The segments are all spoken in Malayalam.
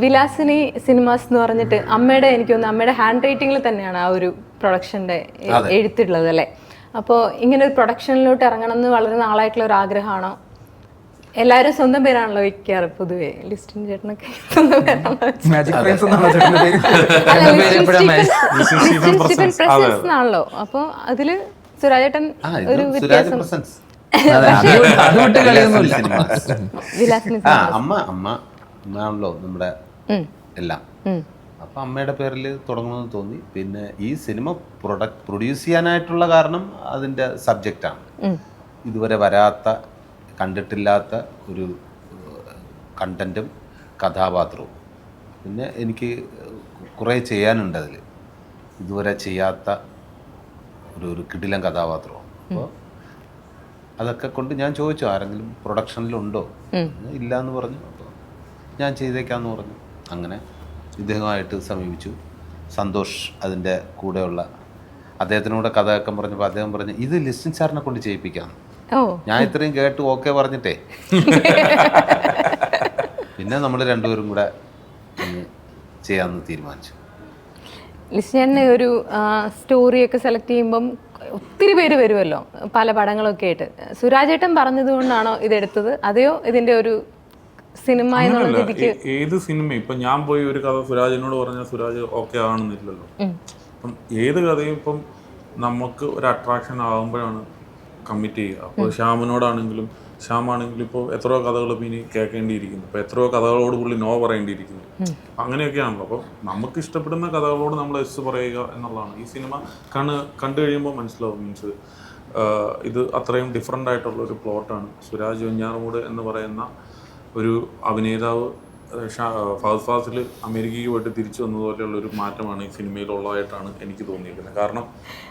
വിലാസിനി സിനിമാസ് എന്ന് പറഞ്ഞിട്ട് അമ്മയുടെ എനിക്ക് തോന്നുന്നു അമ്മയുടെ ഹാൻഡ് റൈറ്റിംഗിൽ തന്നെയാണ് ആ ഒരു പ്രൊഡക്ഷൻ്റെ എഴുത്തുള്ളത് അല്ലേ? അപ്പോൾ ഇങ്ങനെ ഒരു പ്രൊഡക്ഷനിലോട്ട് ഇറങ്ങണം എന്ന് വളരെ നാളായിട്ടുള്ള ഒരു ആഗ്രഹമാണോ? എല്ലാവരും സ്വന്തം പേരാണല്ലോ വെക്കാറ് പൊതുവേ. ലിസ്റ്റിൻ ചേട്ടനൊക്കെ സ്വന്തം പേരാണല്ലോ. അപ്പോൾ അതില് സുരാജേട്ടൻ ഒരു വ്യത്യാസം. അമ്മയാണല്ലോ നമ്മുടെ എല്ലാം. അപ്പം അമ്മയുടെ പേരിൽ തുടങ്ങണമെന്ന് തോന്നി. പിന്നെ ഈ സിനിമ പ്രൊഡ്യൂസ് ചെയ്യാനായിട്ടുള്ള കാരണം അതിൻ്റെ സബ്ജക്റ്റാണ്. ഇതുവരെ വരാത്ത, കണ്ടിട്ടില്ലാത്ത ഒരു കണ്ടൻറ്റും കഥാപാത്രവും. പിന്നെ എനിക്ക് കുറേ ചെയ്യാനുണ്ട് അതിൽ, ഇതുവരെ ചെയ്യാത്ത ഒരു കിടിലൻ കഥാപാത്രവും. അപ്പോൾ അതൊക്കെ കൊണ്ട് ഞാൻ ചോദിച്ചു, ആരെങ്കിലും പ്രൊഡക്ഷനിലുണ്ടോ? ഇല്ല എന്ന് പറഞ്ഞു. അപ്പോൾ ഞാൻ ചെയ്തേക്കാമെന്ന് പറഞ്ഞു. അങ്ങനെ ഇദ്ദേഹമായിട്ട് സമീപിച്ചു. സന്തോഷ് അതിൻ്റെ കൂടെയുള്ള അദ്ദേഹത്തിനൂടെ കഥയൊക്കെ പറഞ്ഞപ്പോൾ അദ്ദേഹം പറഞ്ഞു, ഇത് ലിസ്റ്റിൻ സാറിനെ കൊണ്ട് ചെയ്യിപ്പിക്കാം. ഞാൻ ഇത്രയും കേട്ട് ഓക്കെ പറഞ്ഞിട്ടേ പിന്നെ നമ്മൾ രണ്ടുപേരും കൂടെ ചെയ്യാമെന്ന് തീരുമാനിച്ചു. ലിസ്റ്റിനെ ഒരു സ്റ്റോറിയൊക്കെ സെലക്ട് ചെയ്യുമ്പം ഒത്തിരി പേര് വരുമല്ലോ, പല പടങ്ങളൊക്കെ ആയിട്ട്. സുരാജേട്ടൻ പറഞ്ഞത് കൊണ്ടാണോ ഇതെടുത്തത്, അതെയോ ഇതിന്റെ ഒരു സിനിമ എന്നുള്ള രീതിക്ക്? ഏത് സിനിമ ഇപ്പം ഞാൻ പോയി ഒരു കഥ സുരാജിനോട് പറഞ്ഞാൽ സുരാജ് ഓക്കെ ആണെന്നില്ലല്ലോ. അപ്പം ഏത് കഥയും ഇപ്പം നമുക്ക് ഒരു അട്രാക്ഷൻ ആകുമ്പോഴാണ് കമ്മിറ്റ് ചെയ്യുക. അപ്പോൾ ശ്യാമിനോടാണെങ്കിലും ഇപ്പോൾ എത്രയോ കഥകൾ ഇനി കേൾക്കേണ്ടിയിരിക്കുന്നു, ഇപ്പോൾ എത്രയോ കഥകളോട് പുള്ളി നോ പറയേണ്ടിയിരിക്കുന്നു. അങ്ങനെയൊക്കെയാണല്ലോ. അപ്പോൾ നമുക്ക് ഇഷ്ടപ്പെടുന്ന കഥകളോട് നമ്മൾ എസ് പറയുക എന്നുള്ളതാണ്. ഈ സിനിമ കണ്ടു കഴിയുമ്പോൾ മനസ്സിലാവും. മീൻസ് ഇത് അത്രയും ഡിഫറെൻ്റ് ആയിട്ടുള്ള ഒരു പ്ലോട്ടാണ്. സുരാജ് വെഞ്ഞാറമൂട് എന്ന് പറയുന്ന ഒരു അഭിനേതാവ് ഫഹദ് ഫാസിൽ അമേരിക്കയ്ക്ക് പോയിട്ട് തിരിച്ചു വന്നതുപോലെയുള്ള ഒരു മാറ്റമാണ് ഈ സിനിമയിലുള്ളതായിട്ടാണ് എനിക്ക് തോന്നിയിരിക്കുന്നത്. കാരണം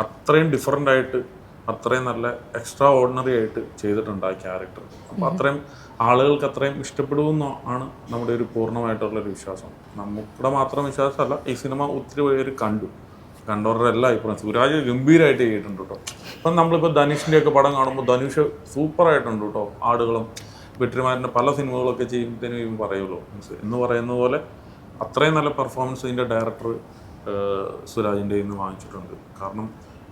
അത്രയും ഡിഫറെൻ്റ് ആയിട്ട്, അത്രയും നല്ല എക്സ്ട്രാ ഓർഡിനറി ആയിട്ട് ചെയ്തിട്ടുണ്ട് ആ ക്യാരക്ടർ. അപ്പോൾ അത്രയും ആളുകൾക്ക് അത്രയും ഇഷ്ടപ്പെടുമെന്നാണ് നമ്മുടെ ഒരു പൂർണ്ണമായിട്ടുള്ളൊരു വിശ്വാസം. നമ്മുടെ മാത്രം വിശ്വാസമല്ല, ഈ സിനിമ ഒത്തിരി പേര് കണ്ടവരുടെ എല്ലാ അഭിപ്രായം. സുരാജ് ഗംഭീരമായിട്ട് ചെയ്തിട്ടുണ്ട് കേട്ടോ. ഇപ്പം നമ്മളിപ്പോൾ ധനുഷിൻ്റെയൊക്കെ പടം കാണുമ്പോൾ ധനുഷ് സൂപ്പറായിട്ടുണ്ട് കേട്ടോ. ആടുകളും വെട്രിമാരൻ്റെ പല സിനിമകളൊക്കെ ചെയ്യുമ്പോഴത്തേനും ഇവൻ പറയുമല്ലോ, എന്ന് പറയുന്ന പോലെ അത്രയും നല്ല പെർഫോമൻസ് ഇതിൻ്റെ ഡയറക്ടർ സുരാജിൻ്റെ നിന്ന് വാങ്ങിച്ചിട്ടുണ്ട്. കാരണം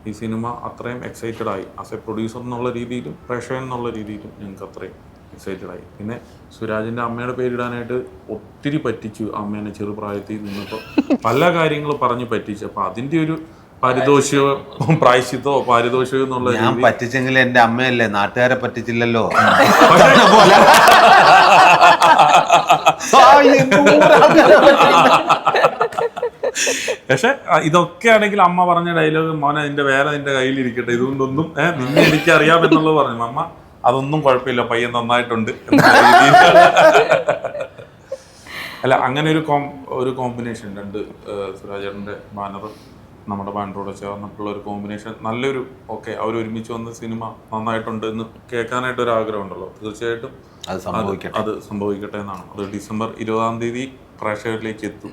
ഈ സിനിമ അത്രയും എക്സൈറ്റഡായി. ആസ് എ പ്രൊഡ്യൂസർ എന്നുള്ള രീതിയിലും പ്രേക്ഷകൻ എന്നുള്ള രീതിയിലും ഞങ്ങൾക്ക് അത്രയും എക്സൈറ്റഡായി. പിന്നെ സുരാജിൻ്റെ അമ്മയുടെ പേരിടാനായിട്ട് ഒത്തിരി പറ്റിച്ചു. അമ്മേനെ ചെറുപ്രായത്തിൽ നിന്നപ്പോൾ പല കാര്യങ്ങൾ പറഞ്ഞ് പറ്റിച്ചു. അപ്പോൾ അതിൻ്റെ ഒരു പാരിതോഷികവും പ്രായശ്ചിത്തമോ പാരിതോഷികം എന്നുള്ള ഞാൻ പറ്റിച്ചെങ്കിൽ എൻ്റെ അമ്മയല്ലേ, നാട്ടുകാരെ പറ്റിച്ചില്ലല്ലോ. പക്ഷെ ഇതൊക്കെ ആണെങ്കിൽ അമ്മ പറഞ്ഞ ഡയലോഗ്, മോനെ അതിന്റെ വേല നിന്റെ കയ്യിലിരിക്കട്ടെ, ഇതുകൊണ്ടൊന്നും നിന്നെ എനിക്ക് അറിയാമെന്നുള്ളത് പറഞ്ഞു. അമ്മ അതൊന്നും കുഴപ്പമില്ല, പയ്യൻ നന്നായിട്ടുണ്ട്. അല്ല, അങ്ങനെ ഒരു കോമ്പിനേഷൻ, രണ്ട് സുരാജേട്ടൻ്റെ ബാനറും നമ്മുടെ ബാനറോടെ ചേർന്നിട്ടുള്ള ഒരു കോമ്പിനേഷൻ നല്ലൊരു അവർ ഒരുമിച്ച് വന്ന സിനിമ നന്നായിട്ടുണ്ട് എന്ന് കേൾക്കാനായിട്ടൊരു ആഗ്രഹം ഉണ്ടല്ലോ. തീർച്ചയായിട്ടും അത് സംഭവിക്കട്ടെ എന്നാണ്. അത് ഡിസംബർ 20 പ്രേക്ഷകരിലേക്ക് എത്തും.